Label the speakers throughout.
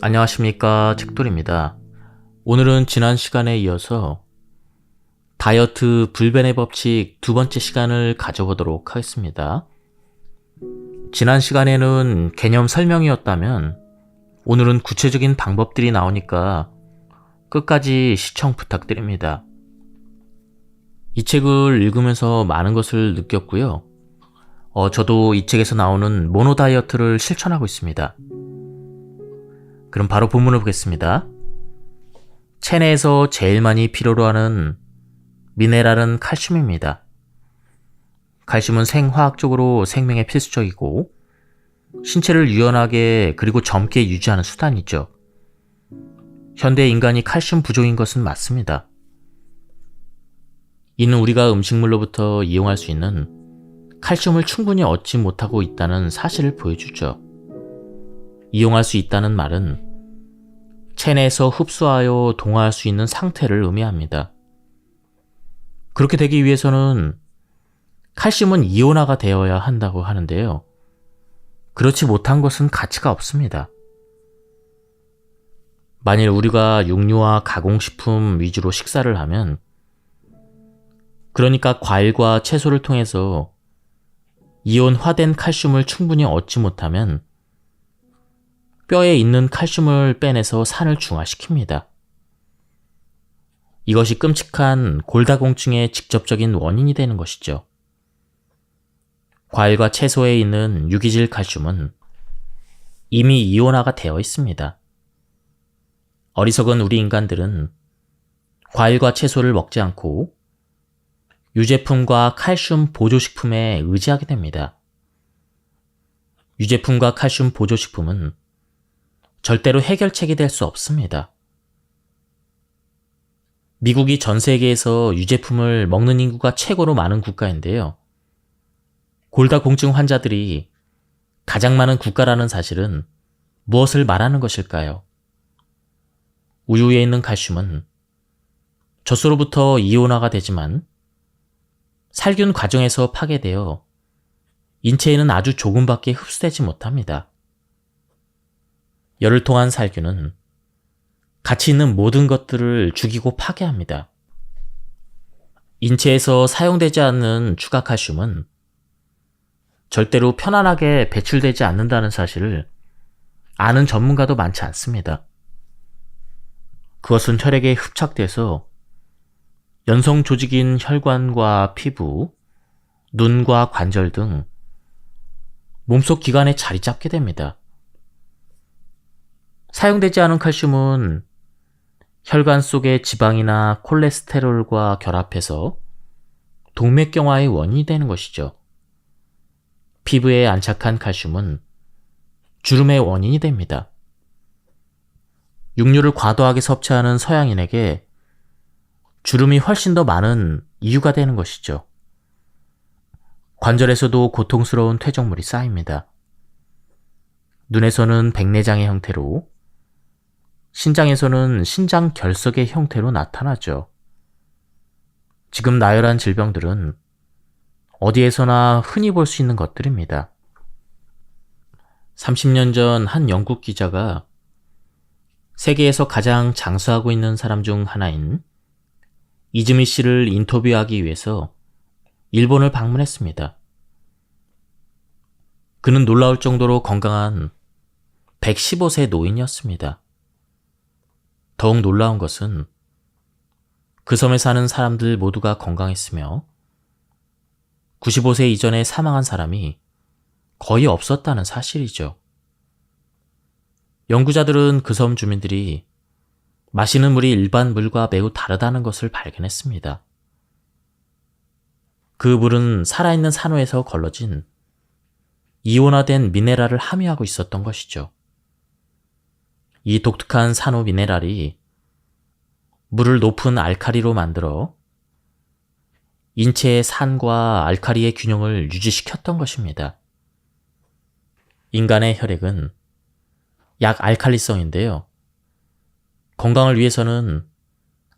Speaker 1: 안녕하십니까, 책돌입니다. 오늘은 지난 시간에 이어서 다이어트 불변의 법칙 두 번째 시간을 가져보도록 하겠습니다. 지난 시간에는 개념 설명이었다면 오늘은 구체적인 방법들이 나오니까 끝까지 시청 부탁드립니다. 이 책을 읽으면서 많은 것을 느꼈고요. 저도 이 책에서 나오는 모노 다이어트를 실천하고 있습니다. 그럼 바로 본문을 보겠습니다. 체내에서 제일 많이 필요로 하는 미네랄은 칼슘입니다. 칼슘은 생화학적으로 생명에 필수적이고 신체를 유연하게 그리고 젊게 유지하는 수단이죠. 현대 인간이 칼슘 부족인 것은 맞습니다. 이는 우리가 음식물로부터 이용할 수 있는 칼슘을 충분히 얻지 못하고 있다는 사실을 보여주죠. 이용할 수 있다는 말은 체내에서 흡수하여 동화할 수 있는 상태를 의미합니다. 그렇게 되기 위해서는 칼슘은 이온화가 되어야 한다고 하는데요. 그렇지 못한 것은 가치가 없습니다. 만일 우리가 육류와 가공식품 위주로 식사를 하면, 그러니까 과일과 채소를 통해서 이온화된 칼슘을 충분히 얻지 못하면 뼈에 있는 칼슘을 빼내서 산을 중화시킵니다. 이것이 끔찍한 골다공증의 직접적인 원인이 되는 것이죠. 과일과 채소에 있는 유기질 칼슘은 이미 이온화가 되어 있습니다. 어리석은 우리 인간들은 과일과 채소를 먹지 않고 유제품과 칼슘 보조식품에 의지하게 됩니다. 유제품과 칼슘 보조식품은 절대로 해결책이 될 수 없습니다. 미국이 전 세계에서 유제품을 먹는 인구가 최고로 많은 국가인데요. 골다공증 환자들이 가장 많은 국가라는 사실은 무엇을 말하는 것일까요? 우유에 있는 칼슘은 젖소로부터 이온화가 되지만 살균 과정에서 파괴되어 인체에는 아주 조금밖에 흡수되지 못합니다. 열을 통한 살균은 가치 있는 모든 것들을 죽이고 파괴합니다. 인체에서 사용되지 않는 추가 칼슘은 절대로 편안하게 배출되지 않는다는 사실을 아는 전문가도 많지 않습니다. 그것은 혈액에 흡착돼서 연성 조직인 혈관과 피부, 눈과 관절 등 몸속 기관에 자리 잡게 됩니다. 사용되지 않은 칼슘은 혈관 속의 지방이나 콜레스테롤과 결합해서 동맥경화의 원인이 되는 것이죠. 피부에 안착한 칼슘은 주름의 원인이 됩니다. 육류를 과도하게 섭취하는 서양인에게 주름이 훨씬 더 많은 이유가 되는 것이죠. 관절에서도 고통스러운 퇴적물이 쌓입니다. 눈에서는 백내장의 형태로, 신장에서는 신장 결석의 형태로 나타나죠. 지금 나열한 질병들은 어디에서나 흔히 볼 수 있는 것들입니다. 30년 전 한 영국 기자가 세계에서 가장 장수하고 있는 사람 중 하나인 이즈미 씨를 인터뷰하기 위해서 일본을 방문했습니다. 그는 놀라울 정도로 건강한 115세 노인이었습니다. 더욱 놀라운 것은 그 섬에 사는 사람들 모두가 건강했으며 95세 이전에 사망한 사람이 거의 없었다는 사실이죠. 연구자들은 그 섬 주민들이 마시는 물이 일반 물과 매우 다르다는 것을 발견했습니다. 그 물은 살아있는 산호에서 걸러진 이온화된 미네랄을 함유하고 있었던 것이죠. 이 독특한 산호 미네랄이 물을 높은 알카리로 만들어 인체의 산과 알카리의 균형을 유지시켰던 것입니다. 인간의 혈액은 약 알칼리성인데요. 건강을 위해서는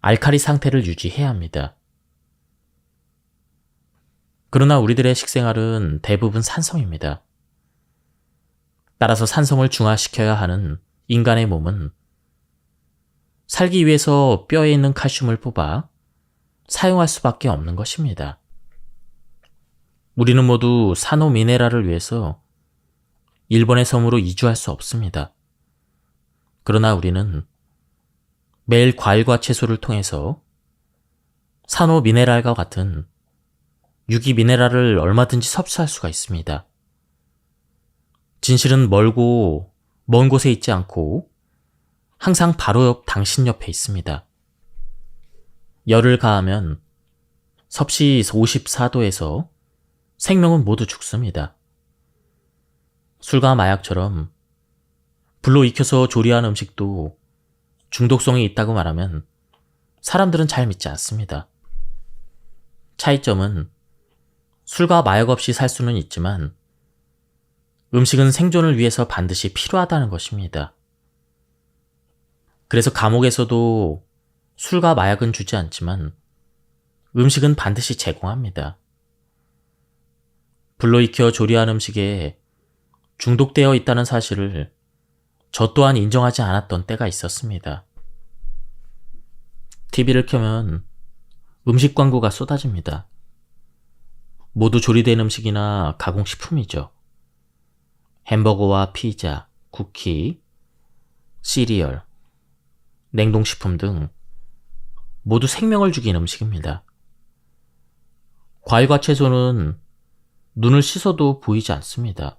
Speaker 1: 알칼리 상태를 유지해야 합니다. 그러나 우리들의 식생활은 대부분 산성입니다. 따라서 산성을 중화시켜야 하는 인간의 몸은 살기 위해서 뼈에 있는 칼슘을 뽑아 사용할 수밖에 없는 것입니다. 우리는 모두 산호 미네랄을 위해서 일본의 섬으로 이주할 수 없습니다. 그러나 우리는 매일 과일과 채소를 통해서 산호 미네랄과 같은 유기 미네랄을 얼마든지 섭취할 수가 있습니다. 진실은 멀고 먼 곳에 있지 않고 항상 바로 옆 당신 옆에 있습니다. 열을 가하면 섭씨 54도에서 생명은 모두 죽습니다. 술과 마약처럼 불로 익혀서 조리한 음식도 중독성이 있다고 말하면 사람들은 잘 믿지 않습니다. 차이점은 술과 마약 없이 살 수는 있지만 음식은 생존을 위해서 반드시 필요하다는 것입니다. 그래서 감옥에서도 술과 마약은 주지 않지만 음식은 반드시 제공합니다. 불로 익혀 조리한 음식에 중독되어 있다는 사실을 저 또한 인정하지 않았던 때가 있었습니다. TV를 켜면 음식 광고가 쏟아집니다. 모두 조리된 음식이나 가공식품이죠. 햄버거와 피자, 쿠키, 시리얼, 냉동식품 등 모두 생명을 죽인 음식입니다. 과일과 채소는 눈을 씻어도 보이지 않습니다.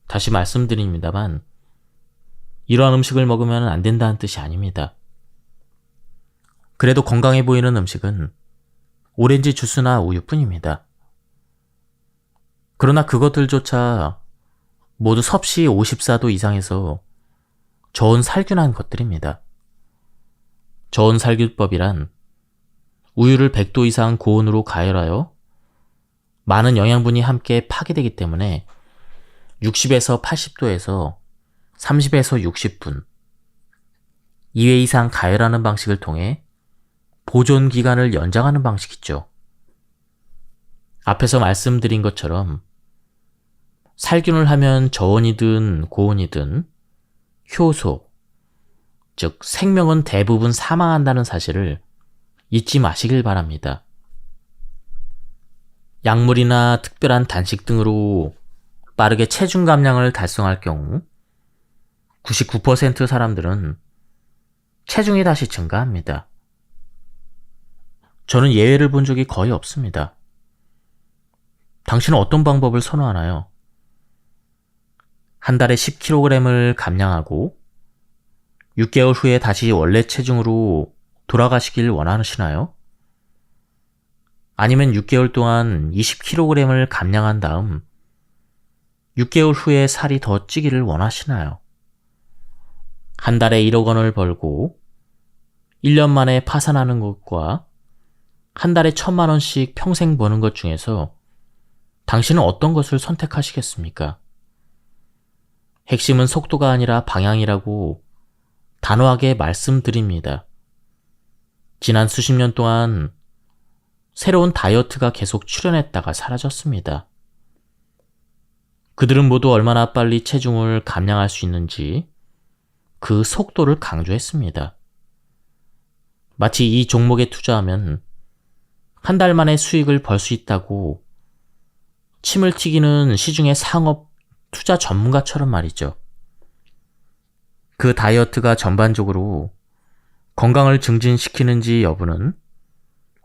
Speaker 1: 다시 말씀드립니다만 이러한 음식을 먹으면 안 된다는 뜻이 아닙니다. 그래도 건강해 보이는 음식은 오렌지 주스나 우유뿐입니다. 그러나 그것들조차 모두 섭씨 54도 이상에서 저온 살균한 것들입니다. 저온 살균법이란 우유를 100도 이상 고온으로 가열하여 많은 영양분이 함께 파괴되기 때문에 60에서 80도에서 30에서 60분 2회 이상 가열하는 방식을 통해 보존 기간을 연장하는 방식이죠. 앞에서 말씀드린 것처럼 살균을 하면 저온이든 고온이든 효소, 즉 생명은 대부분 사망한다는 사실을 잊지 마시길 바랍니다. 약물이나 특별한 단식 등으로 빠르게 체중 감량을 달성할 경우 99% 사람들은 체중이 다시 증가합니다. 저는 예외를 본 적이 거의 없습니다. 당신은 어떤 방법을 선호하나요? 한 달에 10kg을 감량하고 6개월 후에 다시 원래 체중으로 돌아가시길 원하시나요? 아니면 6개월 동안 20kg을 감량한 다음 6개월 후에 살이 더 찌기를 원하시나요? 한 달에 1억 원을 벌고 1년 만에 파산하는 것과 한 달에 1,000만 원씩 평생 버는 것 중에서 당신은 어떤 것을 선택하시겠습니까? 핵심은 속도가 아니라 방향이라고 단호하게 말씀드립니다. 지난 수십 년 동안 새로운 다이어트가 계속 출현했다가 사라졌습니다. 그들은 모두 얼마나 빨리 체중을 감량할 수 있는지 그 속도를 강조했습니다. 마치 이 종목에 투자하면 한 달 만에 수익을 벌 수 있다고 침을 튀기는 시중의 상업 투자 전문가처럼 말이죠. 그 다이어트가 전반적으로 건강을 증진시키는지 여부는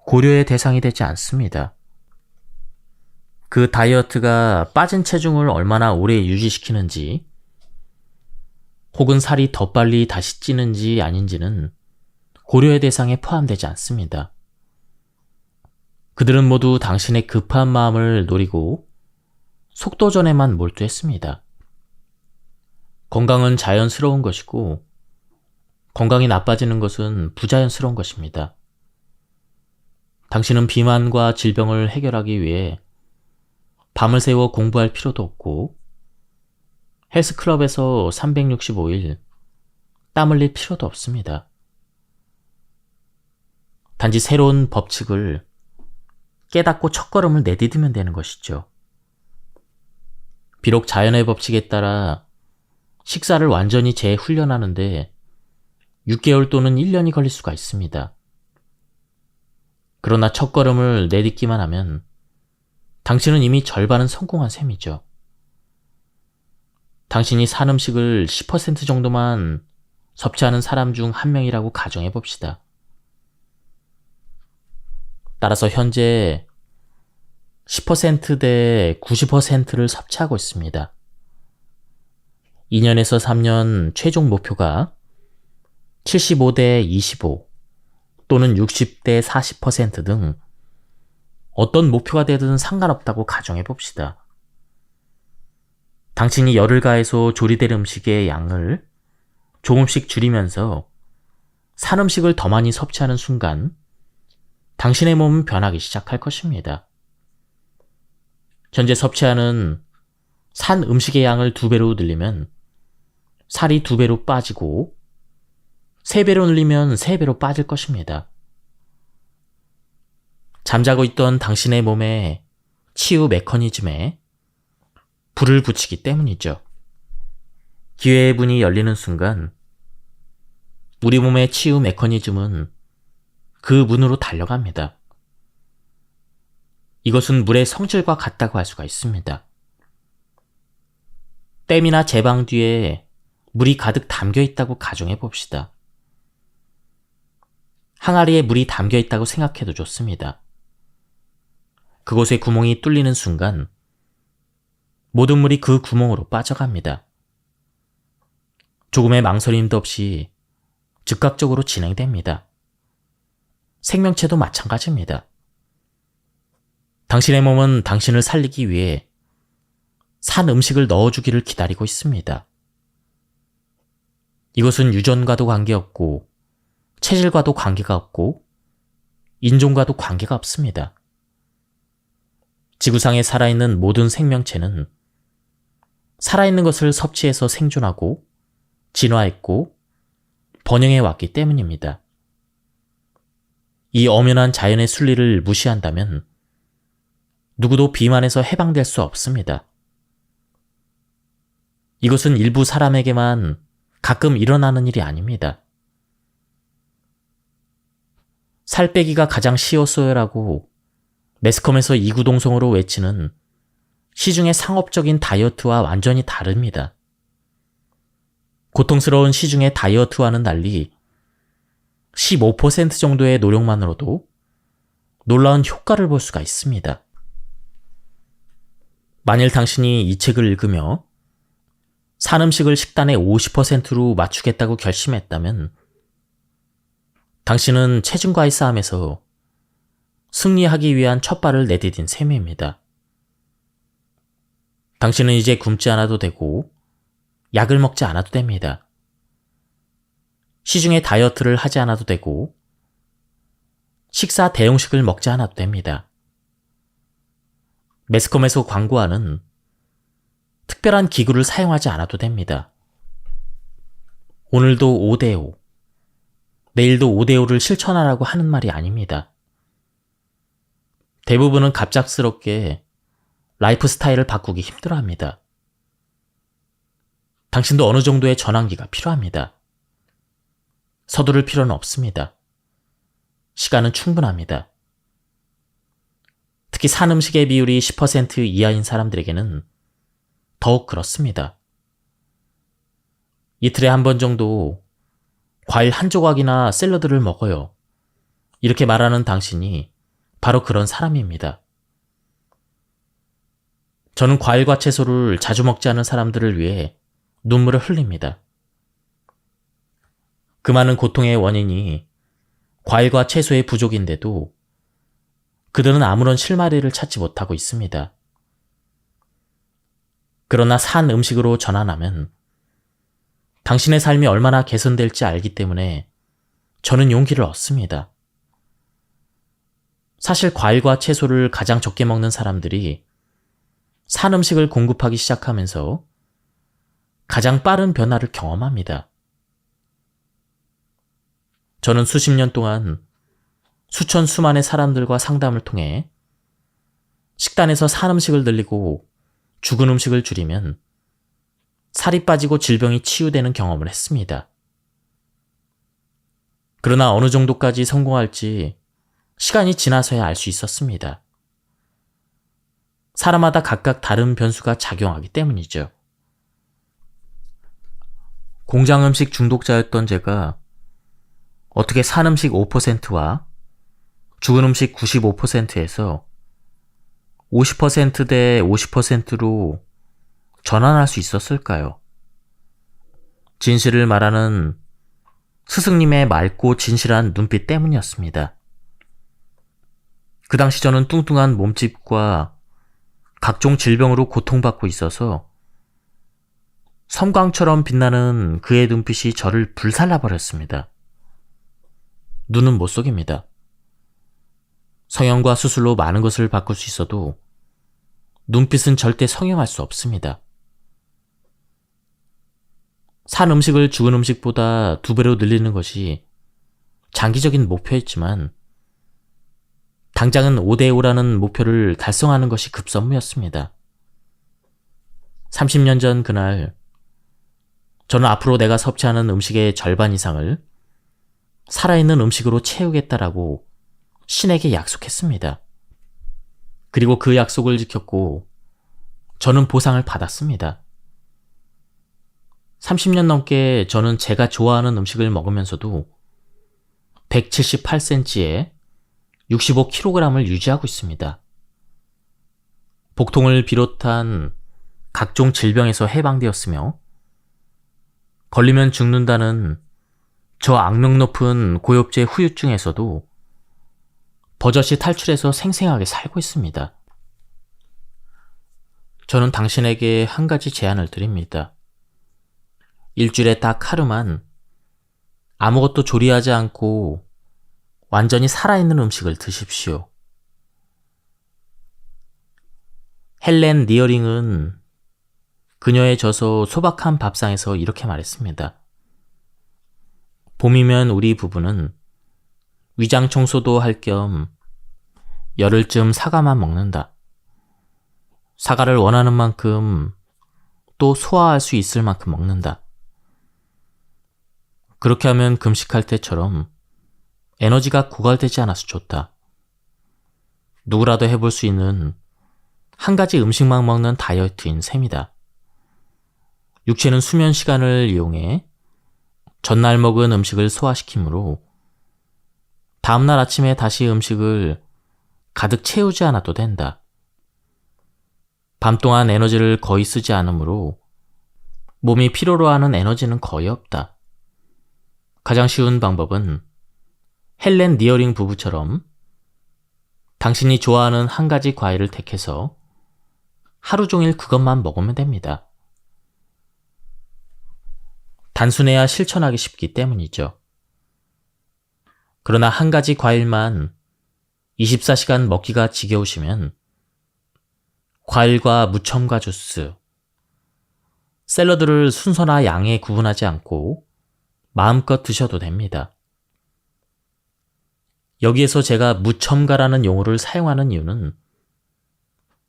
Speaker 1: 고려의 대상이 되지 않습니다. 그 다이어트가 빠진 체중을 얼마나 오래 유지시키는지 혹은 살이 더 빨리 다시 찌는지 아닌지는 고려의 대상에 포함되지 않습니다. 그들은 모두 당신의 급한 마음을 노리고 속도전에만 몰두했습니다. 건강은 자연스러운 것이고 건강이 나빠지는 것은 부자연스러운 것입니다. 당신은 비만과 질병을 해결하기 위해 밤을 새워 공부할 필요도 없고 헬스클럽에서 365일 땀 흘릴 필요도 없습니다. 단지 새로운 법칙을 깨닫고 첫걸음을 내디디면 되는 것이죠. 비록 자연의 법칙에 따라 식사를 완전히 재훈련하는데 6개월 또는 1년이 걸릴 수가 있습니다. 그러나 첫걸음을 내딛기만 하면 당신은 이미 절반은 성공한 셈이죠. 당신이 산 음식을 10% 정도만 섭취하는 사람 중 한 명이라고 가정해 봅시다. 따라서 현재 10%대 90%를 섭취하고 있습니다. 2년에서 3년 최종 목표가 75대 25 또는 60대 40% 등 어떤 목표가 되든 상관없다고 가정해 봅시다. 당신이 열을 가해서 조리될 음식의 양을 조금씩 줄이면서 산 음식을 더 많이 섭취하는 순간 당신의 몸은 변하기 시작할 것입니다. 현재 섭취하는 산 음식의 양을 2배로 늘리면 살이 2배로 빠지고 3배로 늘리면 3배로 빠질 것입니다. 잠자고 있던 당신의 몸의 치유 메커니즘에 불을 붙이기 때문이죠. 기회의 문이 열리는 순간 우리 몸의 치유 메커니즘은 그 문으로 달려갑니다. 이것은 물의 성질과 같다고 할 수가 있습니다. 댐이나 제방 뒤에 물이 가득 담겨 있다고 가정해 봅시다. 항아리에 물이 담겨 있다고 생각해도 좋습니다. 그곳에 구멍이 뚫리는 순간 모든 물이 그 구멍으로 빠져갑니다. 조금의 망설임도 없이 즉각적으로 진행됩니다. 생명체도 마찬가지입니다. 당신의 몸은 당신을 살리기 위해 산 음식을 넣어주기를 기다리고 있습니다. 이것은 유전과도 관계없고 체질과도 관계가 없고 인종과도 관계가 없습니다. 지구상에 살아있는 모든 생명체는 살아있는 것을 섭취해서 생존하고 진화했고 번영해 왔기 때문입니다. 이 엄연한 자연의 순리를 무시한다면 누구도 비만에서 해방될 수 없습니다. 이것은 일부 사람에게만 가끔 일어나는 일이 아닙니다. 살 빼기가 가장 쉬웠어요라고 매스컴에서 이구동성으로 외치는 시중의 상업적인 다이어트와 완전히 다릅니다. 고통스러운 시중의 다이어트와는 달리 15% 정도의 노력만으로도 놀라운 효과를 볼 수가 있습니다. 만일 당신이 이 책을 읽으며 산 음식을 식단의 50%로 맞추겠다고 결심했다면 당신은 체중과의 싸움에서 승리하기 위한 첫 발을 내디딘 셈입니다. 당신은 이제 굶지 않아도 되고 약을 먹지 않아도 됩니다. 시중에 다이어트를 하지 않아도 되고 식사 대용식을 먹지 않아도 됩니다. 매스컴에서 광고하는 특별한 기구를 사용하지 않아도 됩니다. 오늘도 5대5, 내일도 5대5를 실천하라고 하는 말이 아닙니다. 대부분은 갑작스럽게 라이프 스타일을 바꾸기 힘들어합니다. 당신도 어느 정도의 전환기가 필요합니다. 서두를 필요는 없습니다. 시간은 충분합니다. 특히 산 음식의 비율이 10% 이하인 사람들에게는 더욱 그렇습니다. 이틀에 한 번 정도 과일 한 조각이나 샐러드를 먹어요. 이렇게 말하는 당신이 바로 그런 사람입니다. 저는 과일과 채소를 자주 먹지 않은 사람들을 위해 눈물을 흘립니다. 그 많은 고통의 원인이 과일과 채소의 부족인데도 그들은 아무런 실마리를 찾지 못하고 있습니다. 그러나 산 음식으로 전환하면 당신의 삶이 얼마나 개선될지 알기 때문에 저는 용기를 얻습니다. 사실 과일과 채소를 가장 적게 먹는 사람들이 산 음식을 공급하기 시작하면서 가장 빠른 변화를 경험합니다. 저는 수십 년 동안 수천 수만의 사람들과 상담을 통해 식단에서 산 음식을 늘리고 죽은 음식을 줄이면 살이 빠지고 질병이 치유되는 경험을 했습니다. 그러나 어느 정도까지 성공할지 시간이 지나서야 알 수 있었습니다. 사람마다 각각 다른 변수가 작용하기 때문이죠. 공장 음식 중독자였던 제가 어떻게 산 음식 5%와 죽은 음식 95%에서 50%대 50%로 전환할 수 있었을까요? 진실을 말하는 스승님의 맑고 진실한 눈빛 때문이었습니다. 그 당시 저는 뚱뚱한 몸집과 각종 질병으로 고통받고 있어서 섬광처럼 빛나는 그의 눈빛이 저를 불살라버렸습니다. 눈은 못 속입니다. 성형과 수술로 많은 것을 바꿀 수 있어도 눈빛은 절대 성형할 수 없습니다. 산 음식을 죽은 음식보다 2배로 늘리는 것이 장기적인 목표였지만 당장은 5대5라는 목표를 달성하는 것이 급선무였습니다. 30년 전 그날 저는 앞으로 내가 섭취하는 음식의 절반 이상을 살아있는 음식으로 채우겠다라고 신에게 약속했습니다. 그리고 그 약속을 지켰고 저는 보상을 받았습니다. 30년 넘게 저는 제가 좋아하는 음식을 먹으면서도 178cm에 65kg을 유지하고 있습니다. 복통을 비롯한 각종 질병에서 해방되었으며 걸리면 죽는다는 저 악명 높은 고엽제 후유증에서도 버젓이 탈출해서 생생하게 살고 있습니다. 저는 당신에게 한 가지 제안을 드립니다. 일주일에 딱 하루만 아무것도 조리하지 않고 완전히 살아있는 음식을 드십시오. 헬렌 니어링은 그녀의 저서 소박한 밥상에서 이렇게 말했습니다. 봄이면 우리 부부는 위장 청소도 할 겸 열흘쯤 사과만 먹는다. 사과를 원하는 만큼 또 소화할 수 있을 만큼 먹는다. 그렇게 하면 금식할 때처럼 에너지가 고갈되지 않아서 좋다. 누구라도 해볼 수 있는 한 가지 음식만 먹는 다이어트인 셈이다. 육체는 수면 시간을 이용해 전날 먹은 음식을 소화시키므로 다음날 아침에 다시 음식을 가득 채우지 않아도 된다. 밤 동안 에너지를 거의 쓰지 않으므로 몸이 필요로 하는 에너지는 거의 없다. 가장 쉬운 방법은 헬렌 니어링 부부처럼 당신이 좋아하는 한 가지 과일을 택해서 하루 종일 그것만 먹으면 됩니다. 단순해야 실천하기 쉽기 때문이죠. 그러나 한 가지 과일만 24시간 먹기가 지겨우시면 과일과 무첨가 주스, 샐러드를 순서나 양에 구분하지 않고 마음껏 드셔도 됩니다. 여기에서 제가 무첨가라는 용어를 사용하는 이유는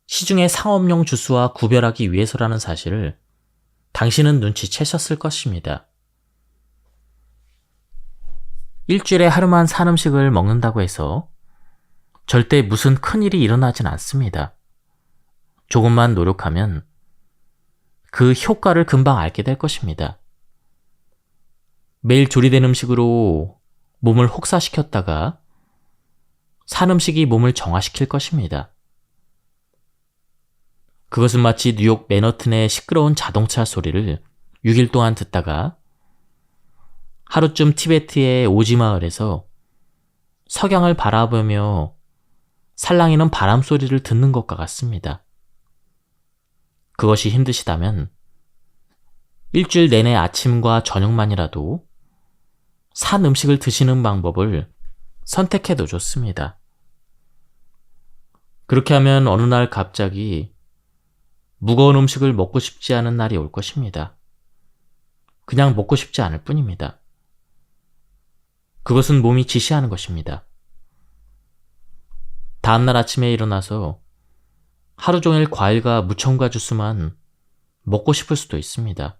Speaker 1: 시중의 상업용 주스와 구별하기 위해서라는 사실을 당신은 눈치채셨을 것입니다. 일주일에 하루만 산 음식을 먹는다고 해서 절대 무슨 큰일이 일어나진 않습니다. 조금만 노력하면 그 효과를 금방 알게 될 것입니다. 매일 조리된 음식으로 몸을 혹사시켰다가 산 음식이 몸을 정화시킬 것입니다. 그것은 마치 뉴욕 맨하튼의 시끄러운 자동차 소리를 6일 동안 듣다가 하루쯤 티베트의 오지 마을에서 석양을 바라보며 살랑이는 바람 소리를 듣는 것과 같습니다. 그것이 힘드시다면 일주일 내내 아침과 저녁만이라도 산 음식을 드시는 방법을 선택해도 좋습니다. 그렇게 하면 어느 날 갑자기 무거운 음식을 먹고 싶지 않은 날이 올 것입니다. 그냥 먹고 싶지 않을 뿐입니다. 그것은 몸이 지시하는 것입니다. 다음날 아침에 일어나서 하루 종일 과일과 무첨가 주스만 먹고 싶을 수도 있습니다.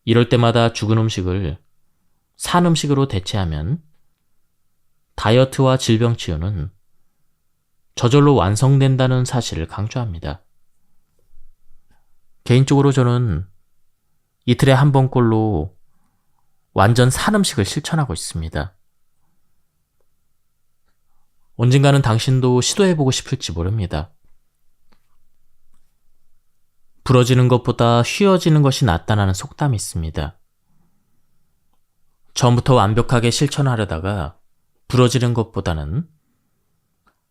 Speaker 1: 이럴 때마다 죽은 음식을 산 음식으로 대체하면 다이어트와 질병 치유는 저절로 완성된다는 사실을 강조합니다. 개인적으로 저는 이틀에 한 번꼴로 완전 산 음식을 실천하고 있습니다. 언젠가는 당신도 시도해보고 싶을지 모릅니다. 부러지는 것보다 휘어지는 것이 낫다는 속담이 있습니다. 처음부터 완벽하게 실천하려다가 부러지는 것보다는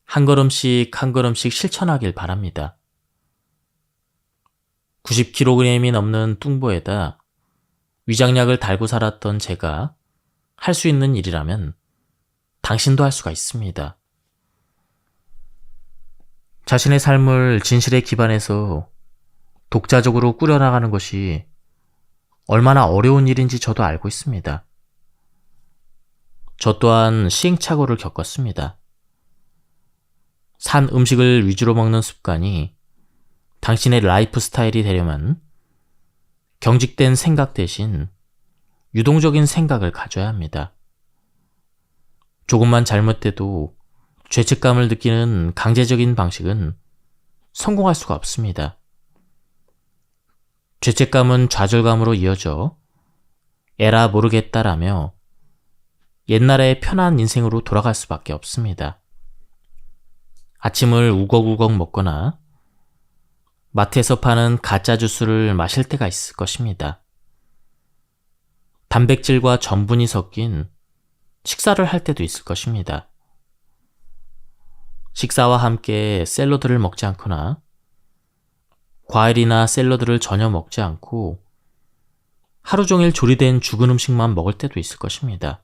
Speaker 1: 한 걸음씩 한 걸음씩 실천하길 바랍니다. 90kg이 넘는 뚱보에다 위장약을 달고 살았던 제가 할 수 있는 일이라면 당신도 할 수가 있습니다. 자신의 삶을 진실에 기반해서 독자적으로 꾸려나가는 것이 얼마나 어려운 일인지 저도 알고 있습니다. 저 또한 시행착오를 겪었습니다. 산 음식을 위주로 먹는 습관이 당신의 라이프 스타일이 되려면 경직된 생각 대신 유동적인 생각을 가져야 합니다. 조금만 잘못돼도 죄책감을 느끼는 강제적인 방식은 성공할 수가 없습니다. 죄책감은 좌절감으로 이어져 에라 모르겠다라며 옛날의 편한 인생으로 돌아갈 수밖에 없습니다. 아침을 우걱우걱 먹거나 마트에서 파는 가짜 주스를 마실 때가 있을 것입니다. 단백질과 전분이 섞인 식사를 할 때도 있을 것입니다. 식사와 함께 샐러드를 먹지 않거나 과일이나 샐러드를 전혀 먹지 않고 하루 종일 조리된 죽은 음식만 먹을 때도 있을 것입니다.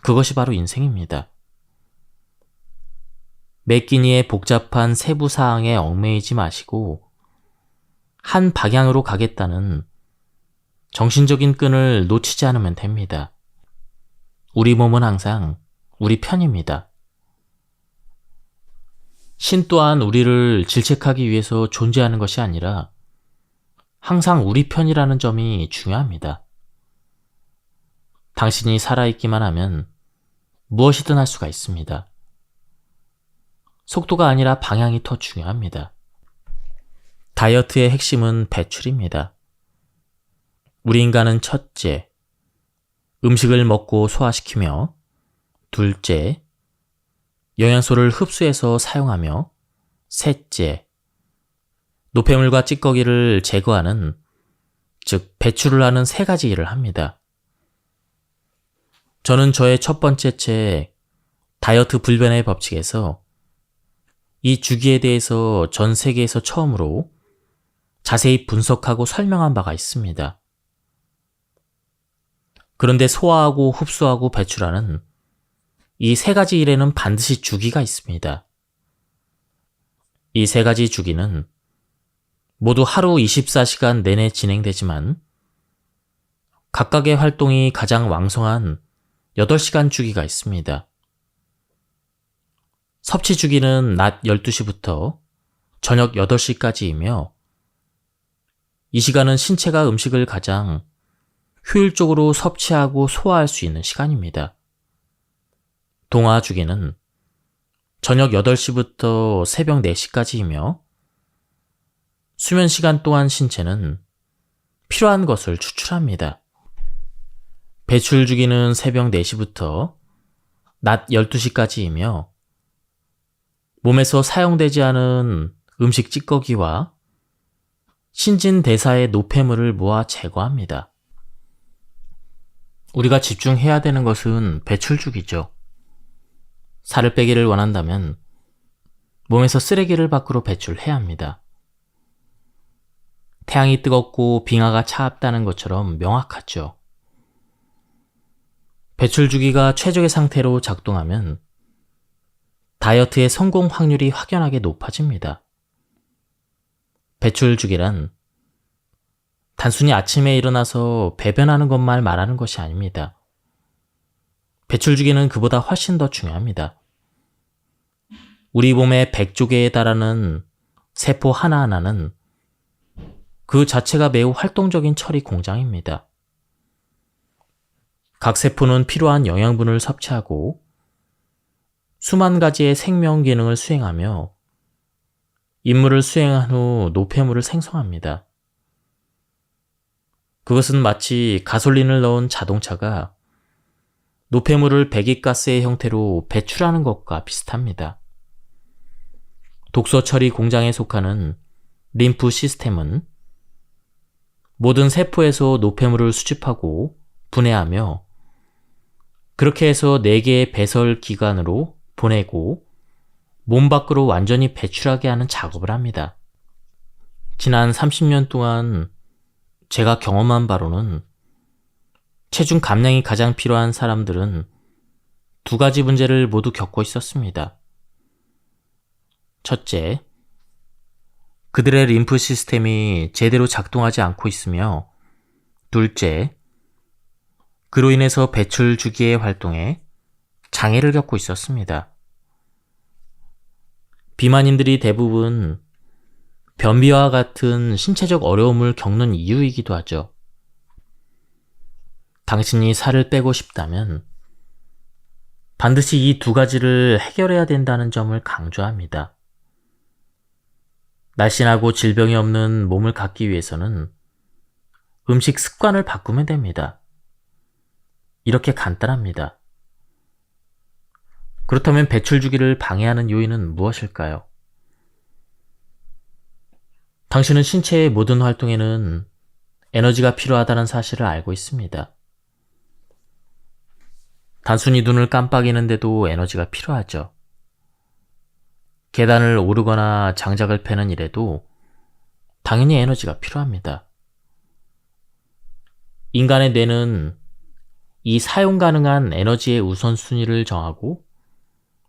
Speaker 1: 그것이 바로 인생입니다. 매 끼니의 복잡한 세부 사항에 얽매이지 마시고 한 방향으로 가겠다는 정신적인 끈을 놓치지 않으면 됩니다. 우리 몸은 항상 우리 편입니다. 신 또한 우리를 질책하기 위해서 존재하는 것이 아니라 항상 우리 편이라는 점이 중요합니다. 당신이 살아있기만 하면 무엇이든 할 수가 있습니다. 속도가 아니라 방향이 더 중요합니다. 다이어트의 핵심은 배출입니다. 우리 인간은 첫째, 음식을 먹고 소화시키며 둘째, 영양소를 흡수해서 사용하며 셋째, 노폐물과 찌꺼기를 제거하는, 즉 배출을 하는 세 가지 일을 합니다. 저는 저의 첫 번째 책 다이어트 불변의 법칙에서 이 주기에 대해서 전 세계에서 처음으로 자세히 분석하고 설명한 바가 있습니다. 그런데 소화하고 흡수하고 배출하는 이 세 가지 일에는 반드시 주기가 있습니다. 이 세 가지 주기는 모두 하루 24시간 내내 진행되지만 각각의 활동이 가장 왕성한 8시간 주기가 있습니다. 섭취 주기는 낮 12시부터 저녁 8시까지이며 이 시간은 신체가 음식을 가장 효율적으로 섭취하고 소화할 수 있는 시간입니다. 동화 주기는 저녁 8시부터 새벽 4시까지이며 수면 시간 동안 신체는 필요한 것을 추출합니다. 배출 주기는 새벽 4시부터 낮 12시까지이며 몸에서 사용되지 않은 음식 찌꺼기와 신진대사의 노폐물을 모아 제거합니다. 우리가 집중해야 되는 것은 배출 주기죠. 살을 빼기를 원한다면 몸에서 쓰레기를 밖으로 배출해야 합니다. 태양이 뜨겁고 빙하가 차갑다는 것처럼 명확하죠. 배출 주기가 최적의 상태로 작동하면 다이어트의 성공 확률이 확연하게 높아집니다. 배출 주기란 단순히 아침에 일어나서 배변하는 것만 말하는 것이 아닙니다. 배출 주기는 그보다 훨씬 더 중요합니다. 우리 몸의 100조 개에 달하는 세포 하나하나는 그 자체가 매우 활동적인 처리 공장입니다. 각 세포는 필요한 영양분을 섭취하고 수만 가지의 생명 기능을 수행하며 임무를 수행한 후 노폐물을 생성합니다. 그것은 마치 가솔린을 넣은 자동차가 노폐물을 배기가스의 형태로 배출하는 것과 비슷합니다. 독소 처리 공장에 속하는 림프 시스템은 모든 세포에서 노폐물을 수집하고 분해하며 그렇게 해서 4개의 배설 기관으로 보내고 몸 밖으로 완전히 배출하게 하는 작업을 합니다. 지난 30년 동안 제가 경험한 바로는 체중 감량이 가장 필요한 사람들은 2가지 문제를 모두 겪고 있었습니다. 첫째, 그들의 림프 시스템이 제대로 작동하지 않고 있으며 둘째, 그로 인해서 배출 주기의 활동에 장애를 겪고 있었습니다. 비만인들이 대부분 변비와 같은 신체적 어려움을 겪는 이유이기도 하죠. 당신이 살을 빼고 싶다면 반드시 이 2가지를 해결해야 된다는 점을 강조합니다. 날씬하고 질병이 없는 몸을 갖기 위해서는 음식 습관을 바꾸면 됩니다. 이렇게 간단합니다. 그렇다면 배출 주기를 방해하는 요인은 무엇일까요? 당신은 신체의 모든 활동에는 에너지가 필요하다는 사실을 알고 있습니다. 단순히 눈을 깜빡이는데도 에너지가 필요하죠. 계단을 오르거나 장작을 패는 일에도 당연히 에너지가 필요합니다. 인간의 뇌는 이 사용 가능한 에너지의 우선순위를 정하고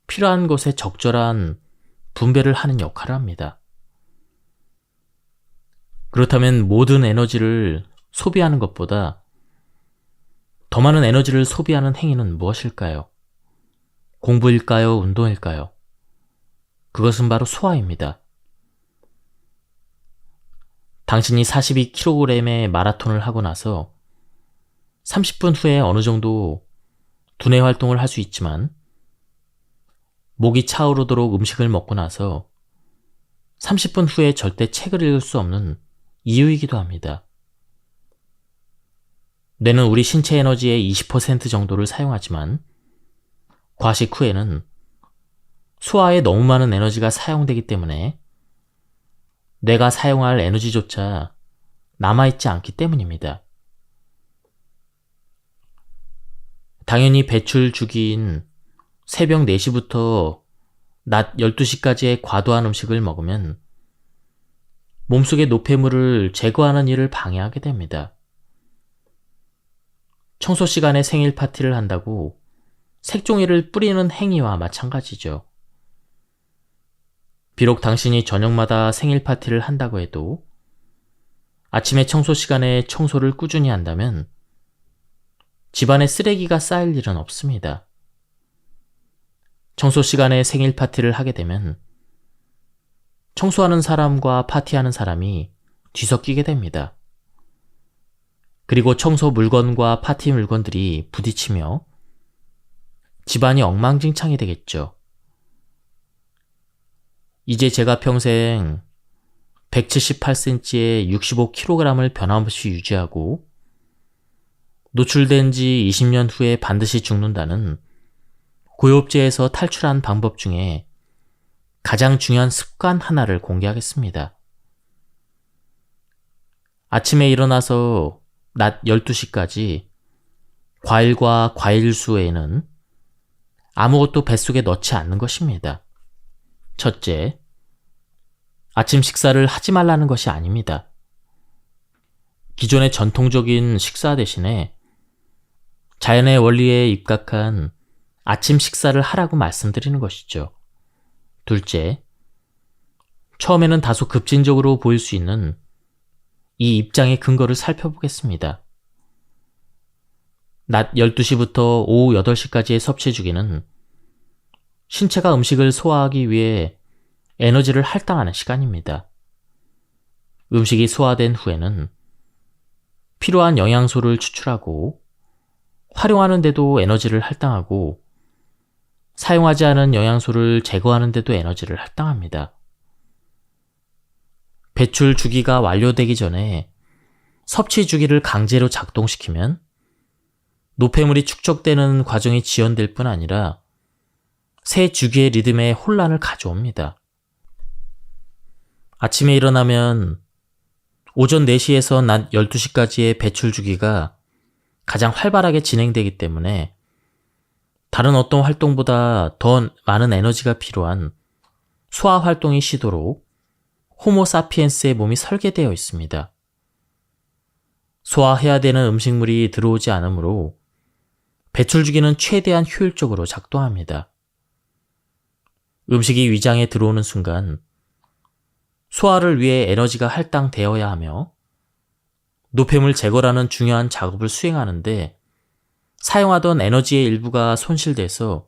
Speaker 1: 필요한 것에 적절한 분배를 하는 역할을 합니다. 그렇다면 모든 에너지를 소비하는 것보다 더 많은 에너지를 소비하는 행위는 무엇일까요? 공부일까요? 운동일까요? 그것은 바로 소화입니다. 당신이 42kg의 마라톤을 하고 나서 30분 후에 어느 정도 두뇌 활동을 할 수 있지만 목이 차오르도록 음식을 먹고 나서 30분 후에 절대 책을 읽을 수 없는 이유이기도 합니다. 뇌는 우리 신체 에너지의 20% 정도를 사용하지만 과식 후에는 소화에 너무 많은 에너지가 사용되기 때문에 뇌가 사용할 에너지조차 남아있지 않기 때문입니다. 당연히 배출 주기인 새벽 4시부터 낮 12시까지의 과도한 음식을 먹으면 몸속의 노폐물을 제거하는 일을 방해하게 됩니다. 청소 시간에 생일 파티를 한다고 색종이를 뿌리는 행위와 마찬가지죠. 비록 당신이 저녁마다 생일 파티를 한다고 해도 아침에 청소 시간에 청소를 꾸준히 한다면 집안에 쓰레기가 쌓일 일은 없습니다. 청소 시간에 생일 파티를 하게 되면 청소하는 사람과 파티하는 사람이 뒤섞이게 됩니다. 그리고 청소 물건과 파티 물건들이 부딪히며 집안이 엉망진창이 되겠죠. 이제 제가 평생 178cm에 65kg을 변함없이 유지하고 노출된 지 20년 후에 반드시 죽는다는 고엽제에서 탈출한 방법 중에 가장 중요한 습관 하나를 공개하겠습니다. 아침에 일어나서 낮 12시까지 과일과 과일수 외에는 아무것도 뱃속에 넣지 않는 것입니다. 첫째, 아침 식사를 하지 말라는 것이 아닙니다. 기존의 전통적인 식사 대신에 자연의 원리에 입각한 아침 식사를 하라고 말씀드리는 것이죠. 둘째, 처음에는 다소 급진적으로 보일 수 있는 이 입장의 근거를 살펴보겠습니다. 낮 12시부터 오후 8시까지의 섭취 주기는 신체가 음식을 소화하기 위해 에너지를 할당하는 시간입니다. 음식이 소화된 후에는 필요한 영양소를 추출하고 활용하는 데도 에너지를 할당하고 사용하지 않은 영양소를 제거하는 데도 에너지를 할당합니다. 배출 주기가 완료되기 전에 섭취 주기를 강제로 작동시키면 노폐물이 축적되는 과정이 지연될 뿐 아니라 새 주기의 리듬에 혼란을 가져옵니다. 아침에 일어나면 오전 4시에서 낮 12시까지의 배출 주기가 가장 활발하게 진행되기 때문에 다른 어떤 활동보다 더 많은 에너지가 필요한 소화 활동이 시도록 호모사피엔스의 몸이 설계되어 있습니다. 소화해야 되는 음식물이 들어오지 않으므로 배출 주기는 최대한 효율적으로 작동합니다. 음식이 위장에 들어오는 순간 소화를 위해 에너지가 할당되어야 하며 노폐물 제거라는 중요한 작업을 수행하는데 사용하던 에너지의 일부가 손실돼서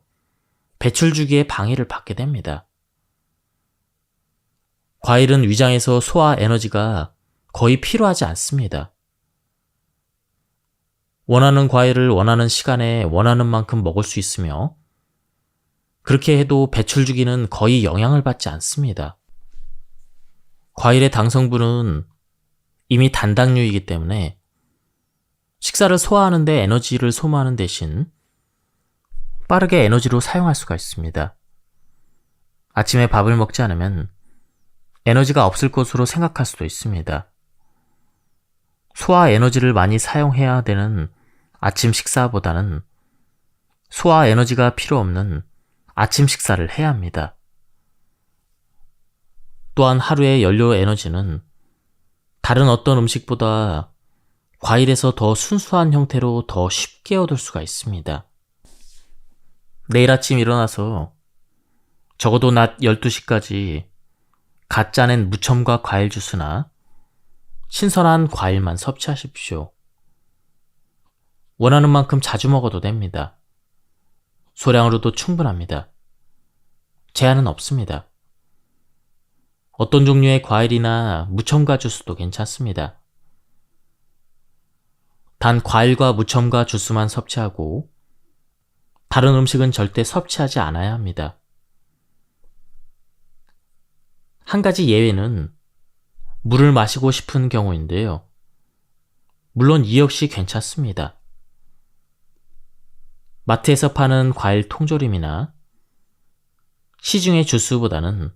Speaker 1: 배출 주기에 방해를 받게 됩니다. 과일은 위장에서 소화 에너지가 거의 필요하지 않습니다. 원하는 과일을 원하는 시간에 원하는 만큼 먹을 수 있으며 그렇게 해도 배출 주기는 거의 영향을 받지 않습니다. 과일의 당 성분은 이미 단당류이기 때문에 식사를 소화하는 데 에너지를 소모하는 대신 빠르게 에너지로 사용할 수가 있습니다. 아침에 밥을 먹지 않으면 에너지가 없을 것으로 생각할 수도 있습니다. 소화 에너지를 많이 사용해야 되는 아침 식사보다는 소화 에너지가 필요 없는 아침 식사를 해야 합니다. 또한 하루의 연료 에너지는 다른 어떤 음식보다 과일에서 더 순수한 형태로 더 쉽게 얻을 수가 있습니다. 내일 아침 일어나서 적어도 낮 12시까지 갓 짜낸 무첨가 과일 주스나 신선한 과일만 섭취하십시오. 원하는 만큼 자주 먹어도 됩니다. 소량으로도 충분합니다. 제한은 없습니다. 어떤 종류의 과일이나 무첨가 주스도 괜찮습니다. 단 과일과 무첨가 주스만 섭취하고 다른 음식은 절대 섭취하지 않아야 합니다. 한 가지 예외는 물을 마시고 싶은 경우인데요. 물론 이 역시 괜찮습니다. 마트에서 파는 과일 통조림이나 시중의 주스보다는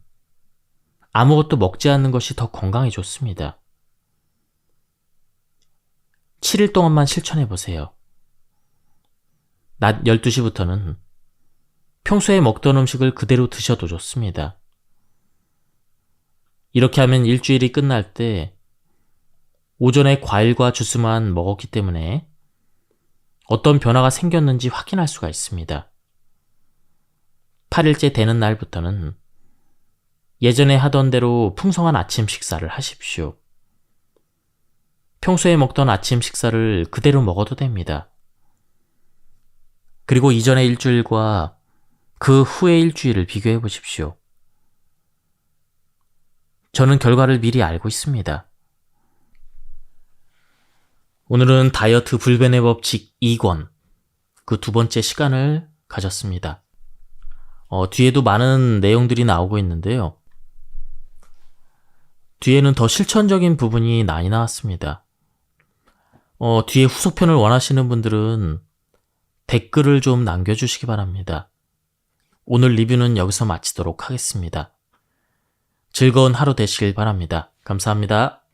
Speaker 1: 아무것도 먹지 않는 것이 더 건강에 좋습니다. 7일 동안만 실천해보세요. 낮 12시부터는 평소에 먹던 음식을 그대로 드셔도 좋습니다. 이렇게 하면 일주일이 끝날 때 오전에 과일과 주스만 먹었기 때문에 어떤 변화가 생겼는지 확인할 수가 있습니다. 8일째 되는 날부터는 예전에 하던 대로 풍성한 아침 식사를 하십시오. 평소에 먹던 아침 식사를 그대로 먹어도 됩니다. 그리고 이전의 일주일과 그 후의 일주일을 비교해 보십시오. 저는 결과를 미리 알고 있습니다. 오늘은 다이어트 불변의 법칙 2권, 그 두 번째 시간을 가졌습니다. 뒤에도 많은 내용들이 나오고 있는데요. 뒤에는 더 실천적인 부분이 많이 나왔습니다. 뒤에 후속편을 원하시는 분들은 댓글을 좀 남겨주시기 바랍니다. 오늘 리뷰는 여기서 마치도록 하겠습니다. 즐거운 하루 되시길 바랍니다. 감사합니다.